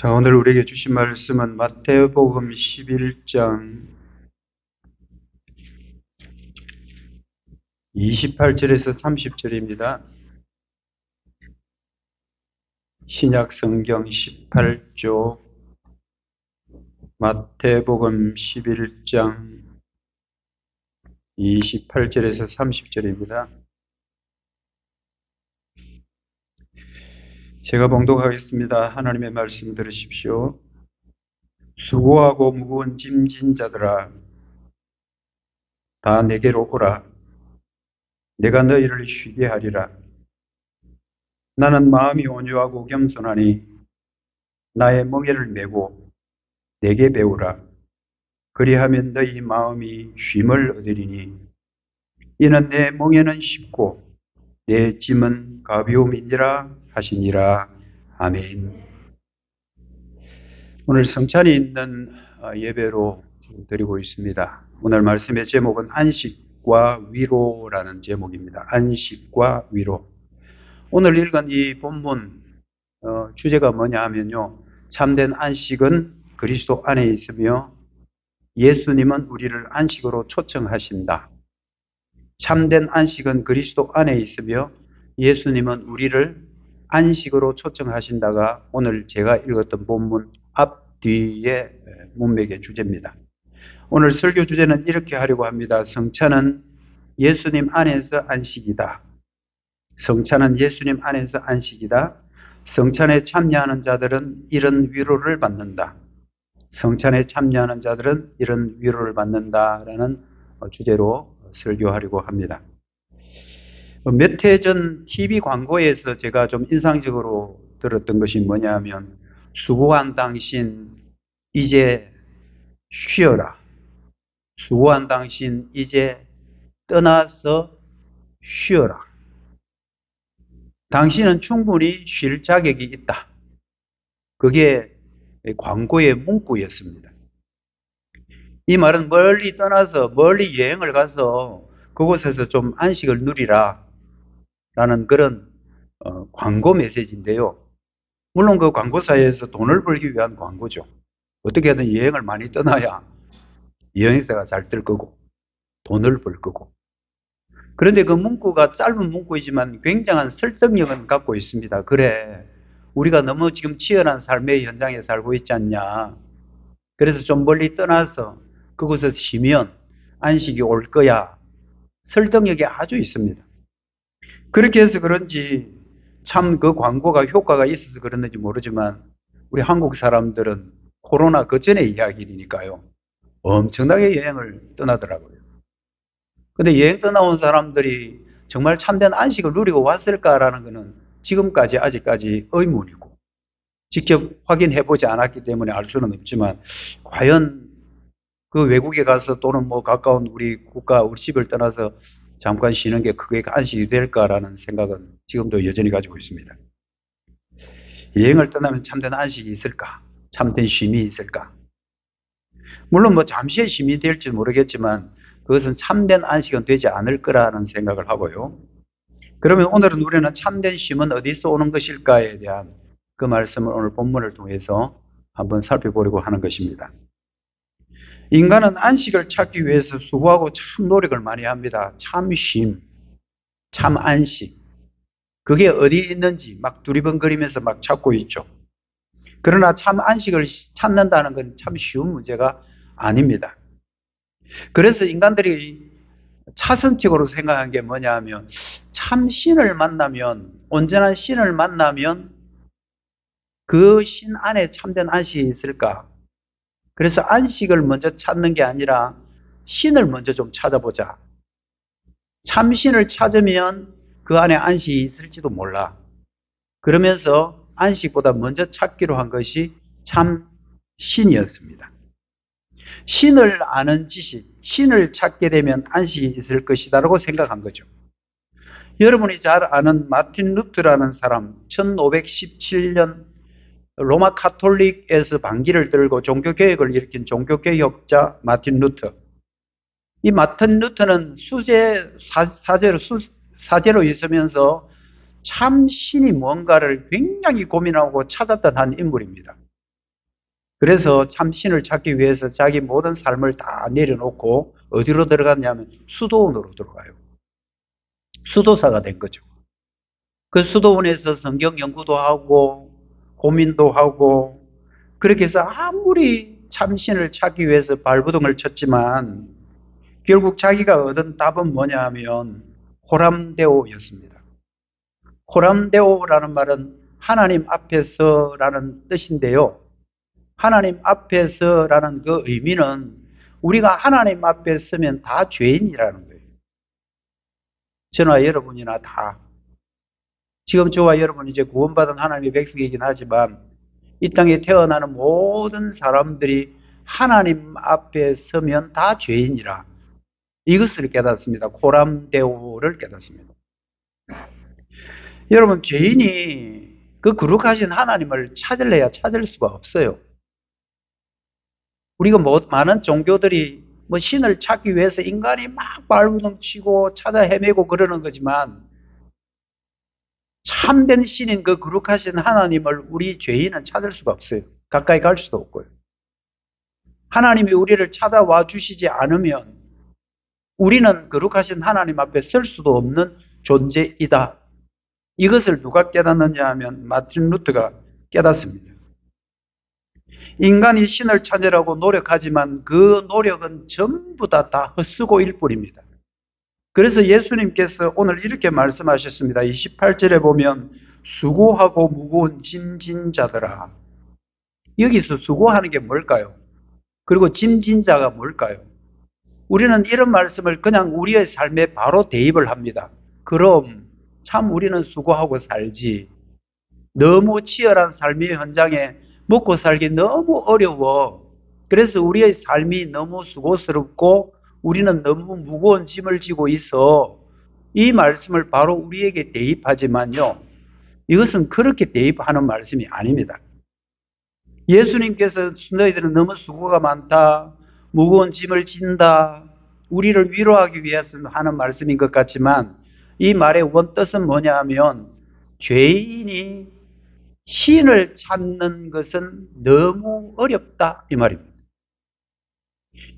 자, 오늘 우리에게 주신 말씀은 마태복음 11장 28절에서 30절입니다. 신약 성경 18조 마태복음 11장 28절에서 30절입니다. 제가 봉독하겠습니다. 하나님의 말씀 들으십시오. 수고하고 무거운 짐진 자들아, 다 내게로 오라. 내가 너희를 쉬게 하리라. 나는 마음이 온유하고 겸손하니 나의 멍에를 메고 내게 배우라. 그리하면 너희 마음이 쉼을 얻으리니 이는 내 멍에는 쉽고 내 짐은 가벼움이니라 하시니라. 아멘. 오늘 성찬이 있는 예배로 드리고 있습니다. 오늘 말씀의 제목은 안식과 위로라는 제목입니다. 안식과 위로. 오늘 읽은 이 본문 주제가 뭐냐 하면요, 참된 안식은 그리스도 안에 있으며 예수님은 우리를 안식으로 초청하신다. 참된 안식은 그리스도 안에 있으며 예수님은 우리를 안식으로 초청하신다가 오늘 제가 읽었던 본문 앞뒤의 문맥의 주제입니다. 오늘 설교 주제는 이렇게 하려고 합니다. 성찬은 예수님 안에서 안식이다. 성찬은 예수님 안에서 안식이다. 성찬에 참여하는 자들은 이런 위로를 받는다. 성찬에 참여하는 자들은 이런 위로를 받는다라는 주제로 설교하려고 합니다. 몇 해 전 TV 광고에서 제가 좀 인상적으로 들었던 것이 뭐냐 하면, 수고한 당신 이제 쉬어라. 수고한 당신 이제 떠나서 쉬어라. 당신은 충분히 쉴 자격이 있다. 그게 광고의 문구였습니다. 이 말은 멀리 떠나서 멀리 여행을 가서 그곳에서 좀 안식을 누리라 라는 그런 광고 메시지인데요. 물론 그 광고사에서 돈을 벌기 위한 광고죠. 어떻게든 여행을 많이 떠나야 여행사가 잘 될 거고 돈을 벌 거고. 그런데 그 문구가 짧은 문구이지만 굉장한 설득력은 갖고 있습니다. 그래, 우리가 너무 지금 치열한 삶의 현장에 살고 있지 않냐. 그래서 좀 멀리 떠나서 그곳에서 쉬면 안식이 올 거야. 설득력이 아주 있습니다. 그렇게 해서 그런지 참 그 광고가 효과가 있어서 그랬는지 모르지만 우리 한국 사람들은 코로나 그 전의 이야기니까요, 엄청나게 여행을 떠나더라고요. 근데 여행 떠나온 사람들이 정말 참된 안식을 누리고 왔을까라는 것은 지금까지 아직까지 의문이고, 직접 확인해보지 않았기 때문에 알 수는 없지만, 과연 그 외국에 가서 또는 뭐 가까운 우리 국가, 우리 집을 떠나서 잠깐 쉬는 게 그게 안식이 될까라는 생각은 지금도 여전히 가지고 있습니다. 여행을 떠나면 참된 안식이 있을까? 참된 쉼이 있을까? 물론 뭐 잠시의 쉼이 될지 모르겠지만 그것은 참된 안식은 되지 않을 거라는 생각을 하고요. 그러면 오늘은 우리는 참된 쉼은 어디서 오는 것일까에 대한 그 말씀을 오늘 본문을 통해서 한번 살펴보려고 하는 것입니다. 인간은 안식을 찾기 위해서 수고하고 참 노력을 많이 합니다. 참 쉼, 참 안식. 그게 어디 있는지 막 두리번거리면서 막 찾고 있죠. 그러나 참 안식을 찾는다는 건 참 쉬운 문제가 아닙니다. 그래서 인간들이 차선책으로 생각한 게 뭐냐 하면, 참 신을 만나면, 온전한 신을 만나면 그 신 안에 참된 안식이 있을까? 그래서 안식을 먼저 찾는 게 아니라 신을 먼저 좀 찾아보자. 참신을 찾으면 그 안에 안식이 있을지도 몰라. 그러면서 안식보다 먼저 찾기로 한 것이 참 신이었습니다. 신을 아는 지식, 신을 찾게 되면 안식이 있을 것이다라고 생각한 거죠. 여러분이 잘 아는 마틴 루터라는 사람, 1517년 로마 카톨릭에서 반기를 들고 종교개혁을 일으킨 종교개혁자 마틴 루터. 이 마틴 루터는 사제로 있으면서 참 신이 뭔가를 굉장히 고민하고 찾았던 한 인물입니다. 그래서 참신을 찾기 위해서 자기 모든 삶을 다 내려놓고 어디로 들어갔냐면 수도원으로 들어가요. 수도사가 된 거죠. 그 수도원에서 성경 연구도 하고 고민도 하고 그렇게 해서 아무리 참신을 찾기 위해서 발버둥을 쳤지만 결국 자기가 얻은 답은 뭐냐 하면 호람데오였습니다. 호람데오라는 말은 하나님 앞에서라는 뜻인데요. 하나님 앞에서라는 그 의미는 우리가 하나님 앞에 서면 다 죄인이라는 거예요. 저나 여러분이나 다. 지금 저와 여러분 이제 구원받은 하나님의 백성이긴 하지만 이 땅에 태어나는 모든 사람들이 하나님 앞에 서면 다 죄인이라. 이것을 깨닫습니다. 코람데오를 깨닫습니다. 여러분, 죄인이 그 거룩하신 하나님을 찾으려야 찾을 수가 없어요. 우리가 많은 종교들이 신을 찾기 위해서 인간이 막 발버둥 치고 찾아 헤매고 그러는 거지만 참된 신인 그 거룩하신 하나님을 우리 죄인은 찾을 수가 없어요. 가까이 갈 수도 없고요. 하나님이 우리를 찾아와 주시지 않으면 우리는 거룩하신 하나님 앞에 설 수도 없는 존재이다. 이것을 누가 깨닫느냐 하면 마틴 루터가 깨닫습니다. 인간이 신을 찾으려고 노력하지만 그 노력은 전부 다 헛수고일 뿐입니다. 그래서 예수님께서 오늘 이렇게 말씀하셨습니다. 28절에 보면 수고하고 무거운 짐진 자들아. 여기서 수고하는 게 뭘까요? 그리고 짐진 자가 뭘까요? 우리는 이런 말씀을 그냥 우리의 삶에 바로 대입을 합니다. 그럼 참 우리는 수고하고 살지. 너무 치열한 삶의 현장에 먹고 살기 너무 어려워. 그래서 우리의 삶이 너무 수고스럽고 우리는 너무 무거운 짐을 지고 있어. 이 말씀을 바로 우리에게 대입하지만요. 이것은 그렇게 대입하는 말씀이 아닙니다. 예수님께서 너희들은 너무 수고가 많다. 무거운 짐을 진다. 우리를 위로하기 위해서 하는 말씀인 것 같지만 이 말의 원뜻은 뭐냐 하면 죄인이 신을 찾는 것은 너무 어렵다 이 말입니다.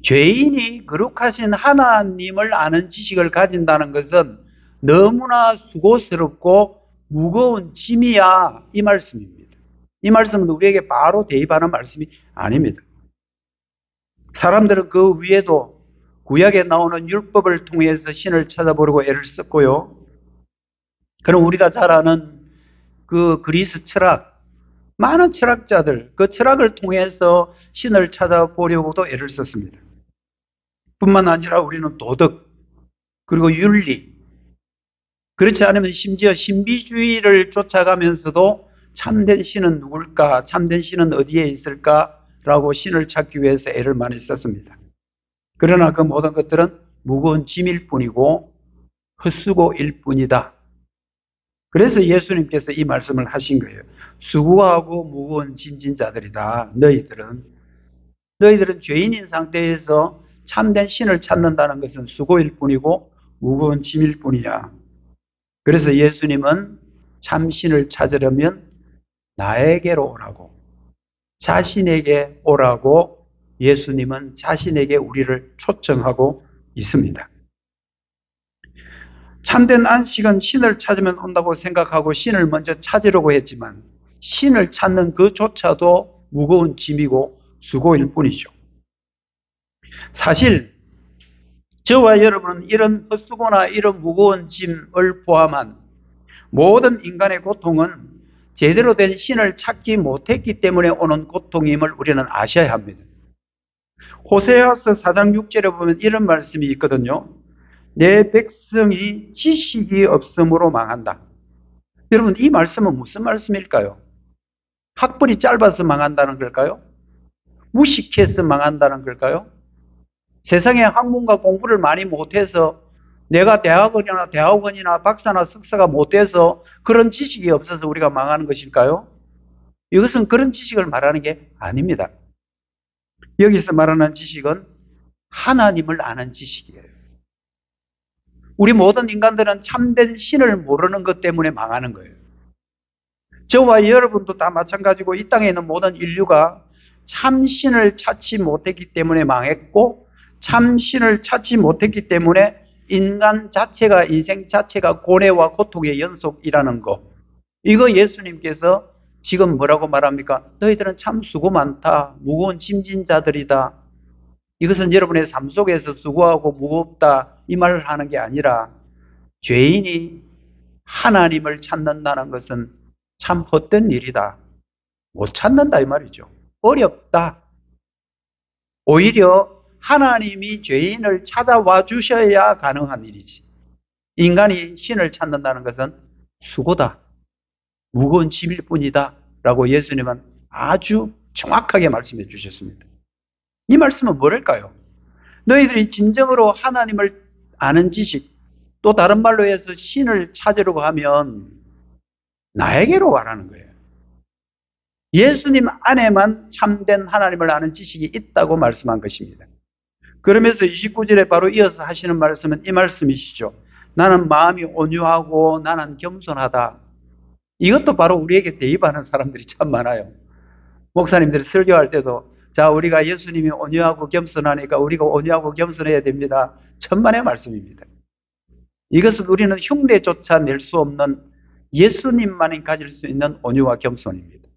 죄인이 거룩하신 하나님을 아는 지식을 가진다는 것은 너무나 수고스럽고 무거운 짐이야 이 말씀입니다. 이 말씀은 우리에게 바로 대입하는 말씀이 아닙니다. 사람들은 그 위에도 구약에 나오는 율법을 통해서 신을 찾아보려고 애를 썼고요. 그럼 우리가 잘 아는 그 그리스 철학, 많은 철학자들 그 철학을 통해서 신을 찾아보려고도 애를 썼습니다. 뿐만 아니라 우리는 도덕 그리고 윤리 그렇지 않으면 심지어 신비주의를 쫓아가면서도 참된 신은 누굴까? 참된 신은 어디에 있을까? 라고 신을 찾기 위해서 애를 많이 썼습니다. 그러나 그 모든 것들은 무거운 짐일 뿐이고 헛수고일 뿐이다. 그래서 예수님께서 이 말씀을 하신 거예요. 수고하고 무거운 짐진 자들이다. 너희들은 죄인인 상태에서 참된 신을 찾는다는 것은 수고일 뿐이고 무거운 짐일 뿐이야. 그래서 예수님은 참신을 찾으려면 나에게로 오라고, 자신에게 오라고 예수님은 자신에게 우리를 초청하고 있습니다. 참된 안식은 신을 찾으면 온다고 생각하고 신을 먼저 찾으려고 했지만 신을 찾는 그조차도 무거운 짐이고 수고일 뿐이죠. 사실 저와 여러분은 이런 헛수고나 이런 무거운 짐을 포함한 모든 인간의 고통은 제대로 된 신을 찾기 못했기 때문에 오는 고통임을 우리는 아셔야 합니다. 호세아서 4장 6절에 보면 이런 말씀이 있거든요. 내 백성이 지식이 없음으로 망한다. 여러분, 이 말씀은 무슨 말씀일까요? 학벌이 짧아서 망한다는 걸까요? 무식해서 망한다는 걸까요? 세상에 학문과 공부를 많이 못해서 내가 대학원이나 박사나 석사가 못돼서 그런 지식이 없어서 우리가 망하는 것일까요? 이것은 그런 지식을 말하는 게 아닙니다. 여기서 말하는 지식은 하나님을 아는 지식이에요. 우리 모든 인간들은 참된 신을 모르는 것 때문에 망하는 거예요. 저와 여러분도 다 마찬가지고 이 땅에 있는 모든 인류가 참신을 찾지 못했기 때문에 망했고, 참신을 찾지 못했기 때문에 인간 자체가, 인생 자체가 고뇌와 고통의 연속이라는 거. 이거 예수님께서 지금 뭐라고 말합니까? 너희들은 참 수고 많다. 무거운 짐진 자들이다. 이것은 여러분의 삶 속에서 수고하고 무겁다 이 말을 하는 게 아니라, 죄인이 하나님을 찾는다는 것은 참 헛된 일이다. 못 찾는다 이 말이죠. 어렵다. 오히려 하나님이 죄인을 찾아와 주셔야 가능한 일이지. 인간이 신을 찾는다는 것은 수고다. 무거운 짐일 뿐이다. 라고 예수님은 아주 정확하게 말씀해 주셨습니다. 이 말씀은 뭐랄까요? 너희들이 진정으로 하나님을 아는 지식, 또 다른 말로 해서 신을 찾으려고 하면 나에게로 와라는 거예요. 예수님 안에만 참된 하나님을 아는 지식이 있다고 말씀한 것입니다. 그러면서 29절에 바로 이어서 하시는 말씀은 이 말씀이시죠. 나는 마음이 온유하고 나는 겸손하다. 이것도 바로 우리에게 대입하는 사람들이 참 많아요. 목사님들이 설교할 때도 자, 우리가 예수님이 온유하고 겸손하니까 우리가 온유하고 겸손해야 됩니다. 천만의 말씀입니다. 이것은 우리는 흉내조차 낼 수 없는 예수님만이 가질 수 있는 온유와 겸손입니다.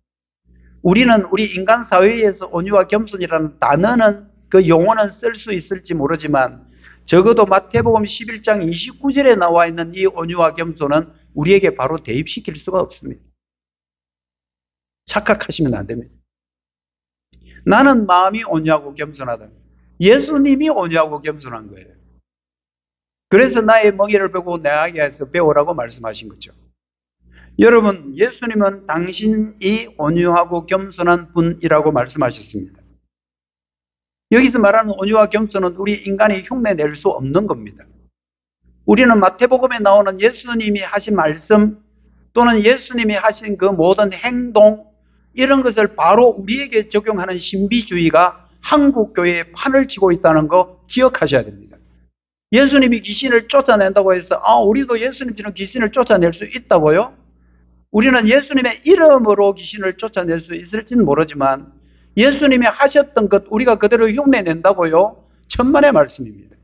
우리는 우리 인간 사회에서 온유와 겸손이라는 단어는, 그 용어는 쓸 수 있을지 모르지만 적어도 마태복음 11장 29절에 나와 있는 이 온유와 겸손은 우리에게 바로 대입시킬 수가 없습니다. 착각하시면 안 됩니다. 나는 마음이 온유하고 겸손하다. 예수님이 온유하고 겸손한 거예요. 그래서 나의 멍에를 베고 내에게서 배우라고 말씀하신 거죠. 여러분, 예수님은 당신이 온유하고 겸손한 분이라고 말씀하셨습니다. 여기서 말하는 온유와 겸손은 우리 인간이 흉내낼 수 없는 겁니다. 우리는 마태복음에 나오는 예수님이 하신 말씀 또는 예수님이 하신 그 모든 행동, 이런 것을 바로 우리에게 적용하는 신비주의가 한국 교회에 판을 치고 있다는 거 기억하셔야 됩니다. 예수님이 귀신을 쫓아낸다고 해서 우리도 예수님처럼 귀신을 쫓아낼 수 있다고요? 우리는 예수님의 이름으로 귀신을 쫓아낼 수 있을지는 모르지만 예수님이 하셨던 것 우리가 그대로 흉내낸다고요? 천만의 말씀입니다.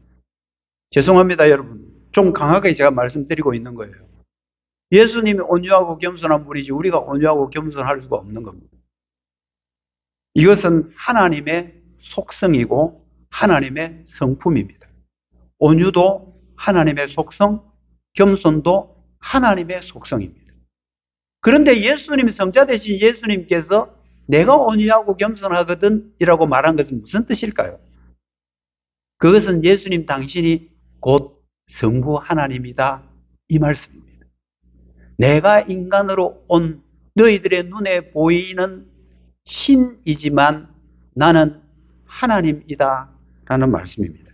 죄송합니다, 여러분. 좀 강하게 제가 말씀드리고 있는 거예요. 예수님이 온유하고 겸손한 분이지 우리가 온유하고 겸손할 수가 없는 겁니다. 이것은 하나님의 속성이고 하나님의 성품입니다. 온유도 하나님의 속성, 겸손도 하나님의 속성입니다. 그런데 예수님, 성자 되신 예수님께서 내가 온유하고 겸손하거든 이라고 말한 것은 무슨 뜻일까요? 그것은 예수님 당신이 곧 성부 하나님이다 이 말씀입니다. 내가 인간으로 온 너희들의 눈에 보이는 신이지만 나는 하나님이다 라는 말씀입니다.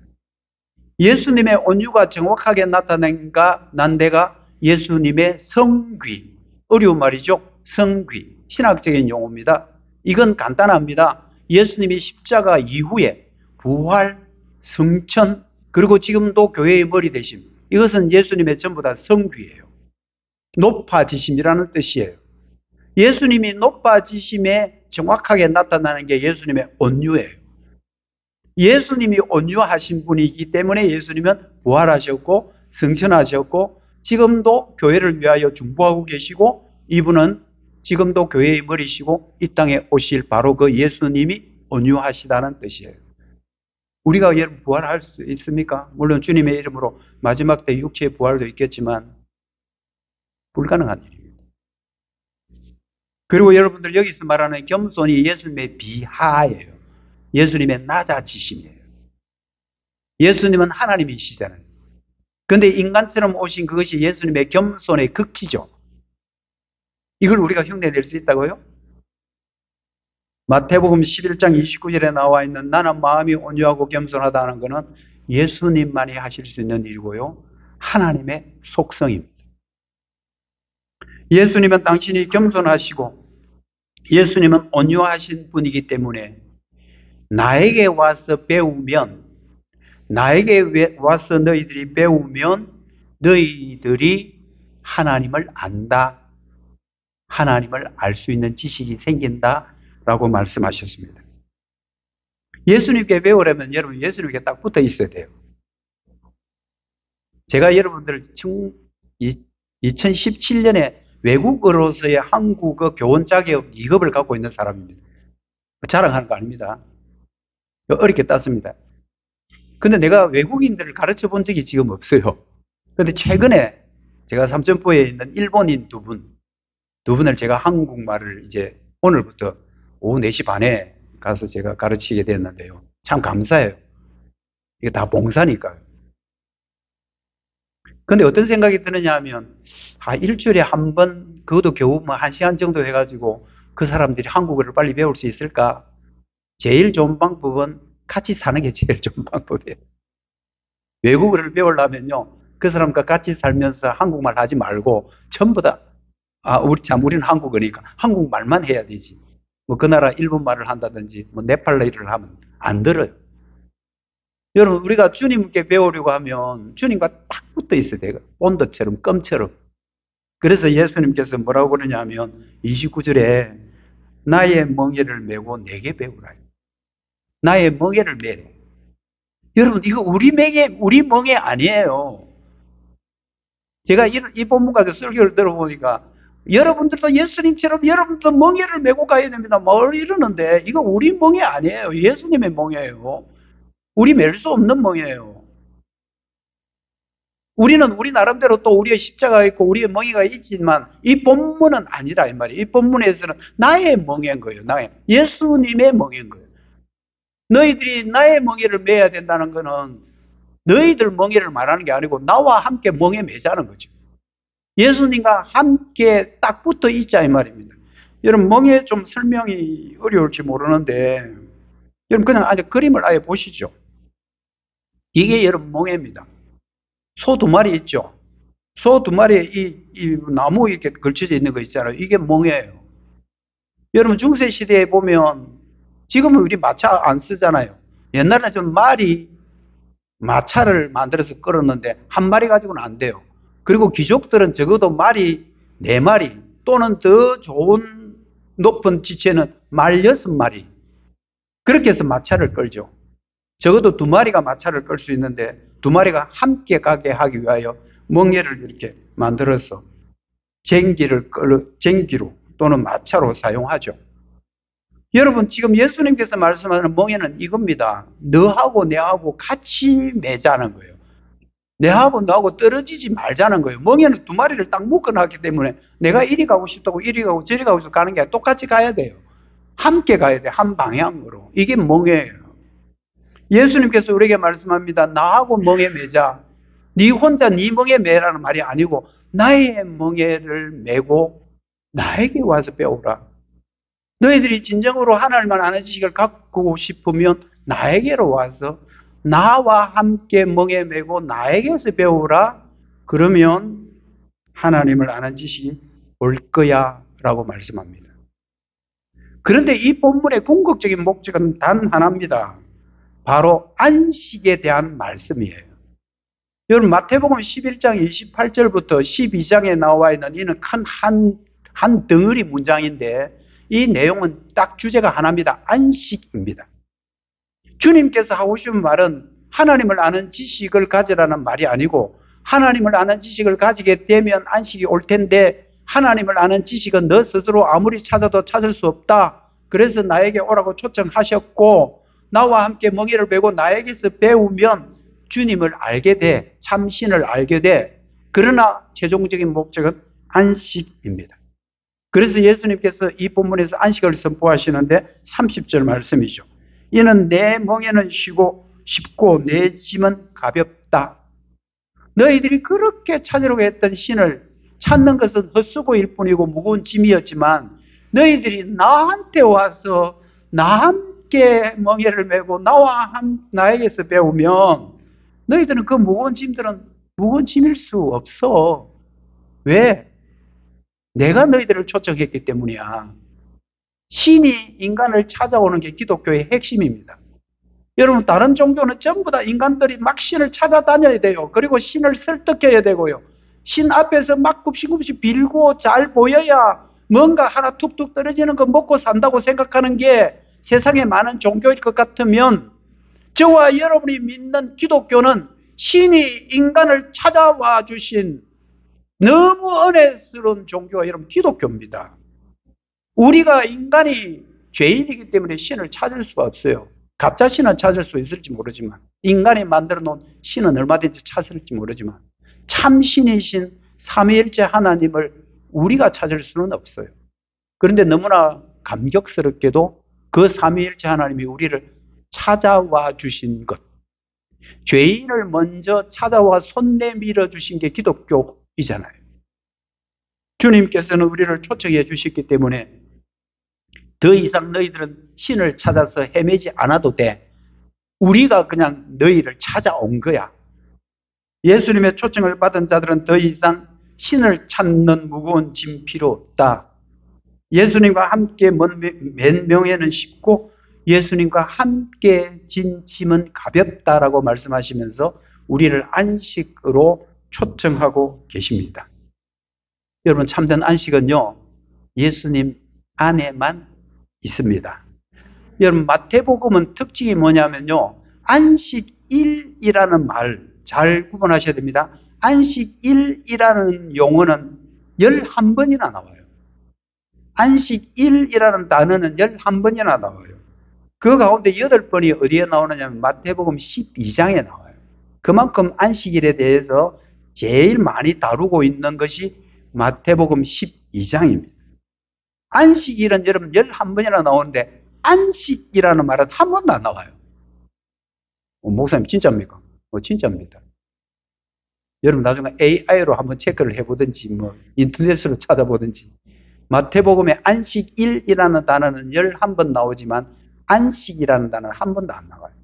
예수님의 온유가 정확하게 나타낸가 난 데가 예수님의 성귀, 어려운 말이죠. 성귀, 신학적인 용어입니다. 이건 간단합니다. 예수님이 십자가 이후에 부활, 승천, 그리고 지금도 교회의 머리 되심, 이것은 예수님의 전부 다 성귀예요. 높아지심이라는 뜻이에요. 예수님이 높아지심에 정확하게 나타나는 게 예수님의 온유예요. 예수님이 온유하신 분이기 때문에 예수님은 부활하셨고 승천하셨고 지금도 교회를 위하여 중보하고 계시고 이분은 지금도 교회의 머리시고 이 땅에 오실 바로 그 예수님이 온유하시다는 뜻이에요. 우리가 여러분 부활할 수 있습니까? 물론 주님의 이름으로 마지막 때 육체의 부활도 있겠지만 불가능한 일입니다. 그리고 여러분들 여기서 말하는 겸손이 예수님의 비하예요. 예수님의 낮아지심이에요. 예수님은 하나님이시잖아요. 그런데 인간처럼 오신 그것이 예수님의 겸손의 극치죠. 이걸 우리가 흉내낼 수 있다고요? 마태복음 11장 29절에 나와 있는 나는 마음이 온유하고 겸손하다는 것은 예수님만이 하실 수 있는 일이고요. 하나님의 속성입니다. 예수님은 당신이 겸손하시고 예수님은 온유하신 분이기 때문에 나에게 와서 배우면, 나에게 와서 너희들이 배우면 너희들이 하나님을 안다. 하나님을 알 수 있는 지식이 생긴다 라고 말씀하셨습니다. 예수님께 배우려면 여러분 예수님께 딱 붙어 있어야 돼요. 제가 여러분들 2017년에 외국어로서의 한국어 교원 자격 2급을 갖고 있는 사람입니다. 자랑하는 거 아닙니다. 어렵게 땄습니다. 근데 내가 외국인들을 가르쳐 본 적이 지금 없어요. 근데 최근에 제가 삼천포에 있는 일본인 두 분을 제가 한국말을 이제 오늘부터 오후 4시 반에 가서 제가 가르치게 됐는데요. 참 감사해요. 이게 다 봉사니까요. 근데 어떤 생각이 드느냐 하면, 일주일에 한 번, 그것도 겨우 뭐 1시간 정도 해가지고 그 사람들이 한국어를 빨리 배울 수 있을까? 제일 좋은 방법은 같이 사는 게 제일 좋은 방법이에요. 외국어를 배우려면요, 그 사람과 같이 살면서 한국말 하지 말고 전부 다, 우리는 한국어니까 한국말만 해야 되지. 뭐 그 나라 일본말을 한다든지, 뭐 네팔어를 하면 안 들어요. 여러분, 우리가 주님께 배우려고 하면 주님과 딱 붙어 있어야 돼요. 본드처럼, 껌처럼. 그래서 예수님께서 뭐라고 그러냐면 29절에 나의 멍에를 메고 내게 배우라. 나의 멍에를 메래. 여러분, 이거 우리 멍에 아니에요. 제가 이 본문 가지고 설교를 들어보니까 여러분들도 예수님처럼 여러분도 멍에를 메고 가야 됩니다. 뭘 이러는데 이거 우리 멍에 아니에요. 예수님의 멍에예요. 우리 맬 수 없는 멍이에요. 우리는 우리 나름대로 또 우리의 십자가가 있고 우리의 멍에가 있지만 이 본문은 아니라 이 말이에요. 이 본문에서는 나의 멍에인 거예요. 예수님의 멍에인 거예요. 너희들이 나의 멍에를 메야 된다는 거는 너희들 멍에를 말하는 게 아니고 나와 함께 멍에 매자는 거죠. 예수님과 함께 딱 붙어 있자 이 말입니다. 여러분 멍에 좀 설명이 어려울지 모르는데 여러분 그냥 그림을 아예 보시죠. 이게 여러분 멍에입니다. 소 2마리 있죠. 소 2마리에 이 나무 이렇게 걸쳐져 있는 거 있잖아요. 이게 멍에예요. 여러분 중세 시대에 보면 지금은 우리 마차 안 쓰잖아요. 옛날에는 좀 마차를 만들어서 끌었는데 한 마리 가지고는 안 돼요. 그리고 귀족들은 적어도 말이 4마리 또는 더 좋은 높은 지체는 말 6마리 그렇게 해서 마차를 끌죠. 적어도 2마리가 마차를 끌 수 있는데 2마리가 함께 가게 하기 위하여 멍에를 이렇게 만들어서 쟁기로 또는 마차로 사용하죠. 여러분 지금 예수님께서 말씀하는 멍에는 이겁니다. 너하고 내하고 같이 매자는 거예요. 내하고 너하고 떨어지지 말자는 거예요. 멍에는 2마리를 딱 묶어놨기 때문에 내가 이리 가고 싶다고 이리 가고 저리 가고 싶다고 가는 게 아니라 똑같이 가야 돼요. 함께 가야 돼요. 한 방향으로. 이게 멍에예요. 예수님께서 우리에게 말씀합니다. 나하고 멍에 매자. 네 혼자 네 멍에 매라는 말이 아니고 나의 멍에를 메고 나에게 와서 배우라. 너희들이 진정으로 하나님만 아는 지식을 갖고 싶으면 나에게로 와서 나와 함께 멍에 메고 나에게서 배우라. 그러면 하나님을 아는 지식이 올 거야 라고 말씀합니다. 그런데 이 본문의 궁극적인 목적은 단 하나입니다. 바로 안식에 대한 말씀이에요. 여러분 마태복음 11장 28절부터 12장에 나와 있는 이는 큰 한 덩어리 문장인데 이 내용은 딱 주제가 하나입니다. 안식입니다. 주님께서 하고 싶은 말은 하나님을 아는 지식을 가지라는 말이 아니고 하나님을 아는 지식을 가지게 되면 안식이 올 텐데 하나님을 아는 지식은 너 스스로 아무리 찾아도 찾을 수 없다. 그래서 나에게 오라고 초청하셨고 나와 함께 멍에를 메고 나에게서 배우면 주님을 알게 돼. 참신을 알게 돼. 그러나 최종적인 목적은 안식입니다. 그래서 예수님께서 이 본문에서 안식을 선포하시는데 30절 말씀이죠. 이는 내 멍에는 쉽고 내 짐은 가볍다. 너희들이 그렇게 찾으려고 했던 신을 찾는 것은 헛수고일 뿐이고 무거운 짐이었지만 너희들이 나한테 와서 나와 함께 멍에를 메고 나에게서 배우면 너희들은 그 무거운 짐일 수 없어. 왜? 내가 너희들을 초청했기 때문이야. 신이 인간을 찾아오는 게 기독교의 핵심입니다. 여러분 다른 종교는 전부 다 인간들이 막 신을 찾아다녀야 돼요. 그리고 신을 설득해야 되고요. 신 앞에서 막 굽신굽신 빌고 잘 보여야 뭔가 하나 툭툭 떨어지는 거 먹고 산다고 생각하는 게 세상에 많은 종교일 것 같으면 저와 여러분이 믿는 기독교는 신이 인간을 찾아와 주신 너무 은혜스러운 종교가 여러분 기독교입니다. 우리가 인간이 죄인이기 때문에 신을 찾을 수가 없어요. 가짜 신을 찾을 수 있을지 모르지만, 인간이 만들어 놓은 신은 얼마든지 찾을지 모르지만, 참 신이신 삼위일체 하나님을 우리가 찾을 수는 없어요. 그런데 너무나 감격스럽게도 그 삼위일체 하나님이 우리를 찾아와 주신 것, 죄인을 먼저 찾아와 손 내밀어 주신 게 기독교이잖아요. 주님께서는 우리를 초청해 주셨기 때문에 더 이상 너희들은 신을 찾아서 헤매지 않아도 돼. 우리가 그냥 너희를 찾아온 거야. 예수님의 초청을 받은 자들은 더 이상 신을 찾는 무거운 짐 필요 없다. 예수님과 함께 맨 명예는 쉽고 예수님과 함께 진 짐은 가볍다라고 말씀하시면서 우리를 안식으로 초청하고 계십니다. 여러분, 참된 안식은요, 예수님 안에만 있습니다. 여러분, 마태복음은 특징이 뭐냐면요, 안식일이라는 말 잘 구분하셔야 됩니다. 안식일이라는 용어는 11번이나 나와요. 안식일이라는 단어는 11번이나 나와요. 그 가운데 8번이 어디에 나오느냐면 마태복음 12장에 나와요. 그만큼 안식일에 대해서 제일 많이 다루고 있는 것이 마태복음 12장입니다. 안식일은 여러분 11번이나 나오는데 안식이라는 말은 한 번도 안 나와요. 목사님 진짜입니까? 진짜입니다. 여러분 나중에 AI로 한번 체크를 해보든지 인터넷으로 찾아보든지 마태복음에 안식일이라는 단어는 11번 나오지만 안식이라는 단어는 한 번도 안 나와요.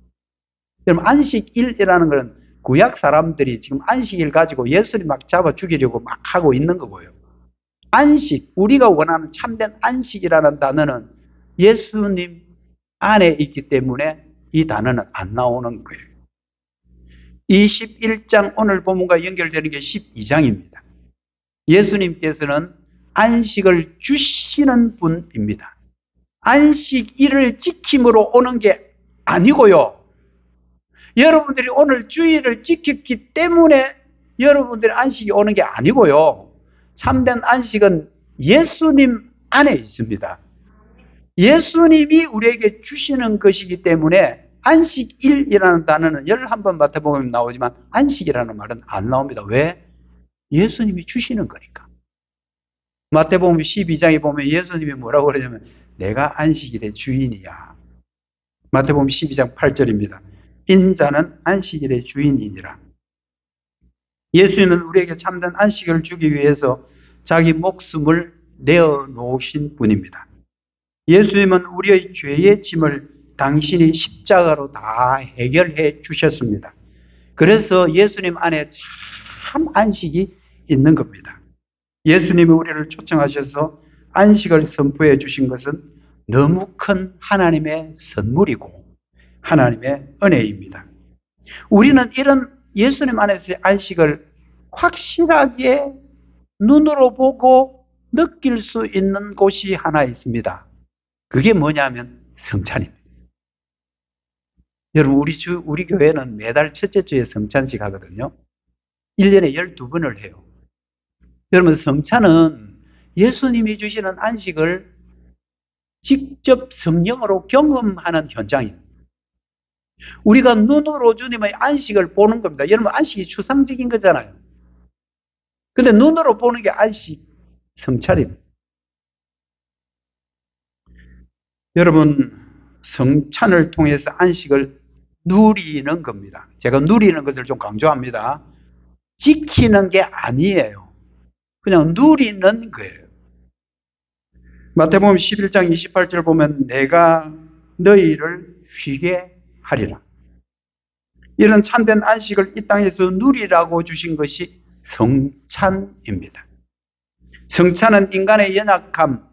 여러분 안식일이라는 것은 구약 사람들이 지금 안식일 가지고 예수를 막 잡아 죽이려고 막 하고 있는 거고요. 안식, 우리가 원하는 참된 안식이라는 단어는 예수님 안에 있기 때문에 이 단어는 안 나오는 거예요. 21장 오늘 본문과 연결되는 게 12장입니다. 예수님께서는 안식을 주시는 분입니다. 안식일을 지킴으로 오는 게 아니고요. 여러분들이 오늘 주일을 지켰기 때문에 여러분들이 안식이 오는 게 아니고요. 참된 안식은 예수님 안에 있습니다. 예수님이 우리에게 주시는 것이기 때문에 안식일이라는 단어는 11번 마태복음에 나오지만 안식이라는 말은 안 나옵니다. 왜? 예수님이 주시는 거니까. 마태복음 12장에 보면 예수님이 뭐라고 그러냐면 내가 안식일의 주인이야. 마태복음 12장 8절입니다. 인자는 안식일의 주인이니라. 예수님은 우리에게 참된 안식을 주기 위해서 자기 목숨을 내어놓으신 분입니다. 예수님은 우리의 죄의 짐을 당신이 십자가로 다 해결해 주셨습니다. 그래서 예수님 안에 참 안식이 있는 겁니다. 예수님이 우리를 초청하셔서 안식을 선포해 주신 것은 너무 큰 하나님의 선물이고 하나님의 은혜입니다. 우리는 이런 예수님 안에서의 안식을 확실하게 눈으로 보고 느낄 수 있는 곳이 하나 있습니다. 그게 뭐냐면 성찬입니다. 여러분, 우리 교회는 매달 첫째 주에 성찬식 하거든요. 1년에 12번을 해요. 여러분, 성찬은 예수님이 주시는 안식을 직접 성령으로 경험하는 현장입니다. 우리가 눈으로 주님의 안식을 보는 겁니다. 여러분, 안식이 추상적인 거잖아요. 근데 눈으로 보는 게 안식, 성찬입니다. 여러분, 성찬을 통해서 안식을 누리는 겁니다. 제가 누리는 것을 좀 강조합니다. 지키는 게 아니에요. 그냥 누리는 거예요. 마태복음 11장 28절 보면 내가 너희를 쉬게 하리라. 이런 참된 안식을 이 땅에서 누리라고 주신 것이 성찬입니다. 성찬은 인간의 연약함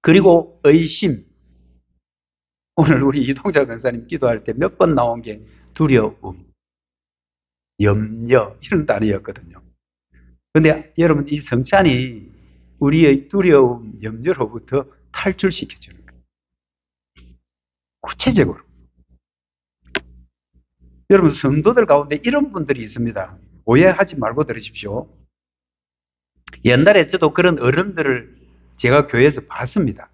그리고 의심, 오늘 우리 이동자 권사님 기도할 때 몇 번 나온 게 두려움, 염려 이런 단어였거든요. 그런데 여러분 이 성찬이 우리의 두려움, 염려로부터 탈출시켜주는 거예요. 구체적으로. 여러분, 성도들 가운데 이런 분들이 있습니다. 오해하지 말고 들으십시오. 옛날에 저도 그런 어른들을 제가 교회에서 봤습니다.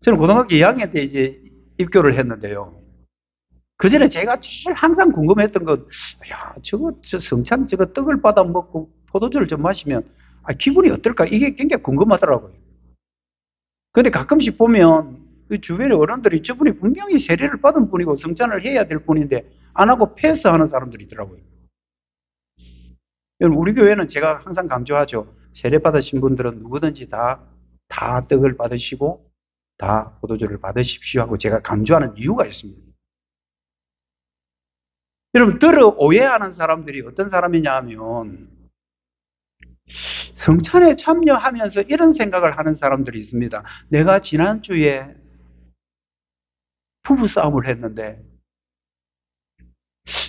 저는 고등학교 2학년 때 이제 입교를 했는데요. 그 전에 제가 제일 항상 궁금했던 건, 야, 저 성찬 저거 떡을 받아 먹고 포도주를 좀 마시면, 기분이 어떨까? 이게 굉장히 궁금하더라고요. 근데 가끔씩 보면, 그 주변의 어른들이 저분이 분명히 세례를 받은 분이고 성찬을 해야 될 분인데, 안 하고 패스하는 사람들이 있더라고요. 여러분, 우리 교회는 제가 항상 강조하죠. 세례 받으신 분들은 누구든지 다 떡을 받으시고, 다 포도주를 받으십시오 하고 제가 강조하는 이유가 있습니다. 여러분, 들어 오해하는 사람들이 어떤 사람이냐 하면 성찬에 참여하면서 이런 생각을 하는 사람들이 있습니다. 내가 지난주에 부부싸움을 했는데,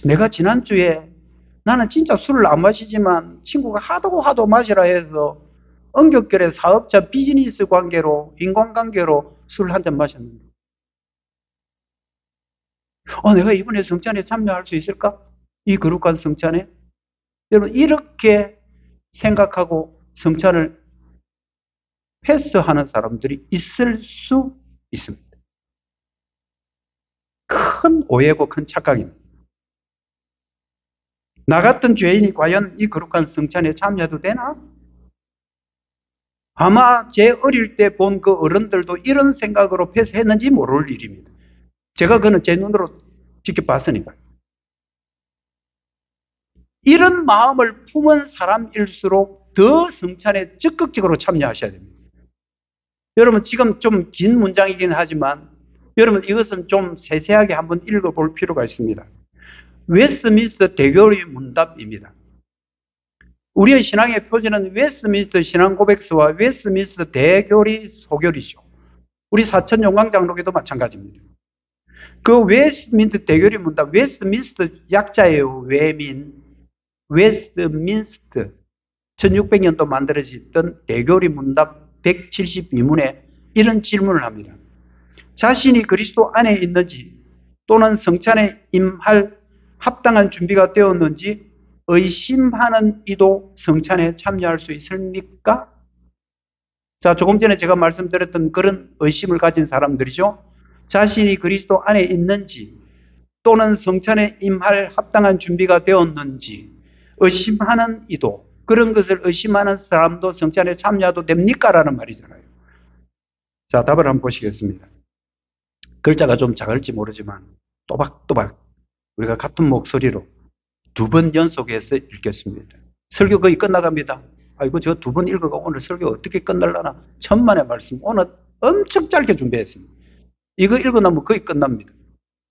내가 지난주에 나는 진짜 술을 안 마시지만 친구가 하도 마시라 해서 엄격결에 사업자 비즈니스 관계로, 인간관계로 술 한 잔 마셨는데, 내가 이번에 성찬에 참여할 수 있을까? 이 거룩한 성찬에? 여러분, 이렇게 생각하고 성찬을 패스하는 사람들이 있을 수 있습니다. 큰 오해고 큰 착각입니다. 나 같은 죄인이 과연 이 거룩한 성찬에 참여해도 되나? 아마 제 어릴 때 본 그 어른들도 이런 생각으로 패스했는지 모를 일입니다. 제가 그는 제 눈으로 직접 봤으니까요. 이런 마음을 품은 사람일수록 더 성찬에 적극적으로 참여하셔야 됩니다. 여러분, 지금 좀 긴 문장이긴 하지만 여러분, 이것은 좀 세세하게 한번 읽어볼 필요가 있습니다. 웨스트민스터 대교리 문답입니다. 우리의 신앙의 표지는 웨스트민스터 신앙고백서와 웨스트민스터 대교리 소교리죠. 우리 사천 용광장로교도 마찬가지입니다. 그 웨스트민스터 대교리 문답, 웨스트민스터 약자예요. 웨스트민스터 1600년도 만들어졌던 대교리 문답 172문에 이런 질문을 합니다. 자신이 그리스도 안에 있는지 또는 성찬에 임할 합당한 준비가 되었는지 의심하는 이도 성찬에 참여할 수 있습니까? 자, 조금 전에 제가 말씀드렸던 그런 의심을 가진 사람들이죠. 자신이 그리스도 안에 있는지 또는 성찬에 임할 합당한 준비가 되었는지 의심하는 이도, 그런 것을 의심하는 사람도 성찬에 참여해도 됩니까? 라는 말이잖아요. 자, 답을 한번 보시겠습니다. 글자가 좀 작을지 모르지만 또박또박 우리가 같은 목소리로 2번 연속해서 읽겠습니다. 설교 거의 끝나갑니다. 아이고, 저 2번 읽어가 오늘 설교 어떻게 끝날라나. 천만의 말씀 오늘 엄청 짧게 준비했습니다. 이거 읽고 나면 거의 끝납니다.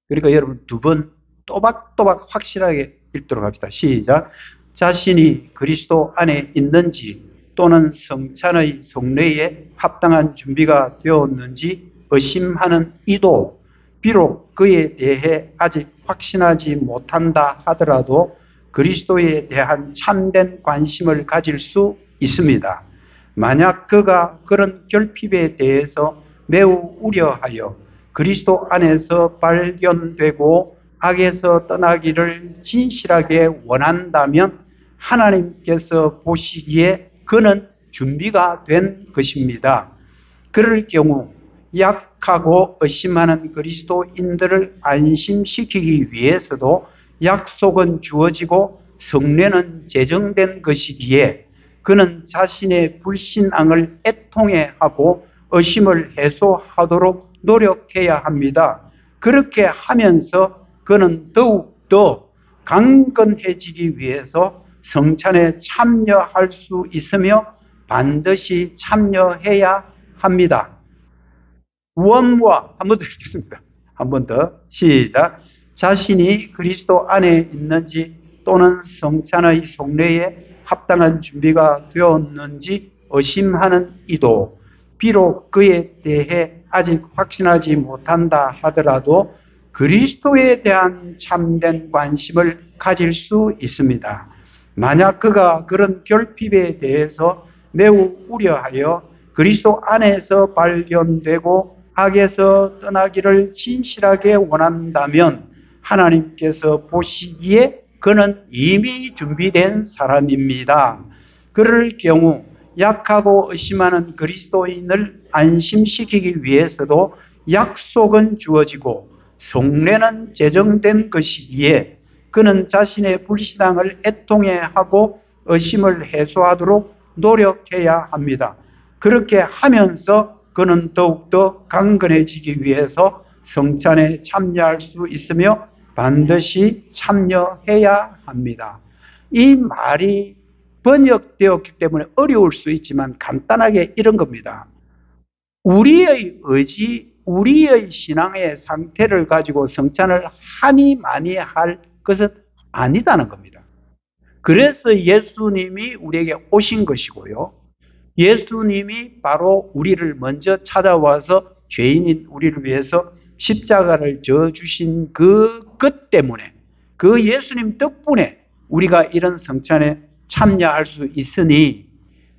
그러니까 여러분 2번 또박또박 확실하게 읽도록 합시다. 시작. 자신이 그리스도 안에 있는지 또는 성찬의 성례에 합당한 준비가 되었는지 의심하는 이도 비록 그에 대해 아직 확신하지 못한다 하더라도 그리스도에 대한 참된 관심을 가질 수 있습니다. 만약 그가 그런 결핍에 대해서 매우 우려하여 그리스도 안에서 발견되고 악에서 떠나기를 진실하게 원한다면 하나님께서 보시기에 그는 준비가 된 것입니다. 그럴 경우 약하고 의심하는 그리스도인들을 안심시키기 위해서도 약속은 주어지고 성례는 제정된 것이기에 그는 자신의 불신앙을 애통해 하고 의심을 해소하도록 노력해야 합니다. 그렇게 하면서 그는 더욱더 강건해지기 위해서 성찬에 참여할 수 있으며 반드시 참여해야 합니다. 원과 한 번 더 읽겠습니다. 한 번 더 시작. 자신이 그리스도 안에 있는지 또는 성찬의 성례에 합당한 준비가 되었는지 의심하는 이도 비록 그에 대해 아직 확신하지 못한다 하더라도 그리스도에 대한 참된 관심을 가질 수 있습니다. 만약 그가 그런 결핍에 대해서 매우 우려하여 그리스도 안에서 발견되고 악에서 떠나기를 진실하게 원한다면 하나님께서 보시기에 그는 이미 준비된 사람입니다. 그럴 경우 약하고 의심하는 그리스도인을 안심시키기 위해서도 약속은 주어지고 성례는 제정된 것이기에 그는 자신의 불신앙을 애통해 하고 의심을 해소하도록 노력해야 합니다. 그렇게 하면서 그는 더욱더 강건해지기 위해서 성찬에 참여할 수 있으며 반드시 참여해야 합니다. 이 말이 번역되었기 때문에 어려울 수 있지만 간단하게 이런 겁니다. 우리의 의지, 우리의 신앙의 상태를 가지고 성찬을 하니 많이 할 것은 아니다는 겁니다. 그래서 예수님이 우리에게 오신 것이고요. 예수님이 바로 우리를 먼저 찾아와서 죄인인 우리를 위해서 십자가를 져주신 그것 때문에, 그 예수님 덕분에 우리가 이런 성찬에 참여할 수 있으니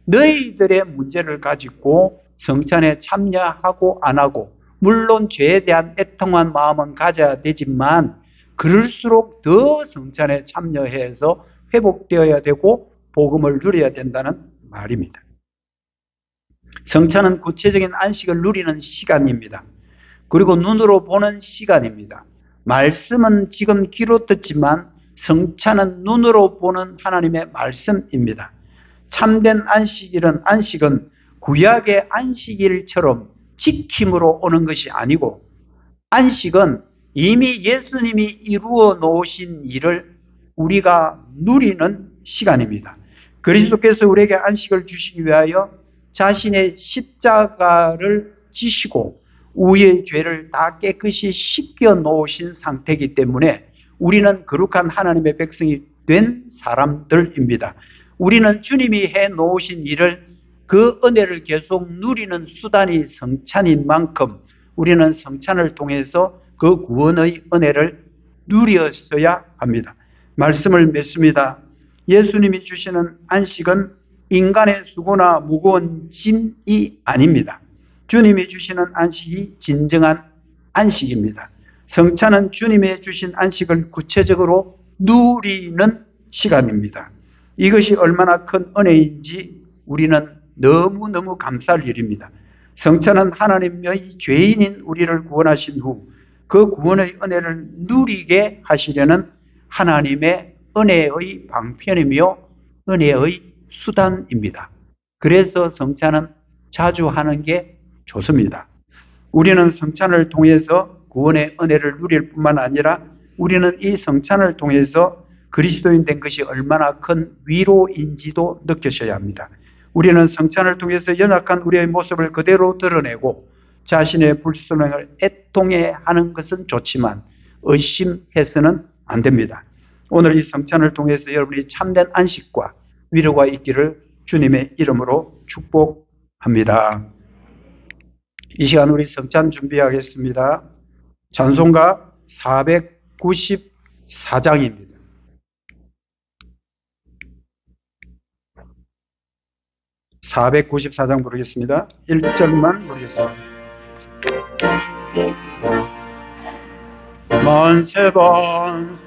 너희들의 문제를 가지고 성찬에 참여하고 안 하고, 물론 죄에 대한 애통한 마음은 가져야 되지만 그럴수록 더 성찬에 참여해서 회복되어야 되고 복음을 누려야 된다는 말입니다. 성찬은 구체적인 안식을 누리는 시간입니다. 그리고 눈으로 보는 시간입니다. 말씀은 지금 귀로 듣지만 성찬은 눈으로 보는 하나님의 말씀입니다. 참된 안식은 구약의 안식일처럼 지킴으로 오는 것이 아니고, 안식은 이미 예수님이 이루어 놓으신 일을 우리가 누리는 시간입니다. 그리스도께서 우리에게 안식을 주시기 위하여 자신의 십자가를 지시고 우리의 죄를 다 깨끗이 씻겨 놓으신 상태이기 때문에 우리는 거룩한 하나님의 백성이 된 사람들입니다. 우리는 주님이 해 놓으신 일을, 그 은혜를 계속 누리는 수단이 성찬인 만큼 우리는 성찬을 통해서 그 구원의 은혜를 누렸어야 합니다. 말씀을 맺습니다. 예수님이 주시는 안식은 인간의 수고나 무거운 짐이 아닙니다. 주님이 주시는 안식이 진정한 안식입니다. 성찬은 주님이 주신 안식을 구체적으로 누리는 시간입니다. 이것이 얼마나 큰 은혜인지 우리는 너무너무 감사할 일입니다. 성찬은 하나님의 죄인인 우리를 구원하신 후 그 구원의 은혜를 누리게 하시려는 하나님의 은혜의 방편이며 은혜의 수단입니다. 그래서 성찬은 자주 하는 게 좋습니다. 우리는 성찬을 통해서 구원의 은혜를 누릴 뿐만 아니라 우리는 이 성찬을 통해서 그리스도인 된 것이 얼마나 큰 위로인지도 느끼셔야 합니다. 우리는 성찬을 통해서 연약한 우리의 모습을 그대로 드러내고 자신의 불순응을 애통해 하는 것은 좋지만 의심해서는 안 됩니다. 오늘 이 성찬을 통해서 여러분이 참된 안식과 위로가 있기를 주님의 이름으로 축복합니다. 이 시간 우리 성찬 준비하겠습니다. 찬송가 494장입니다. 494장 부르겠습니다. 1절만 부르겠습니다. 만세반수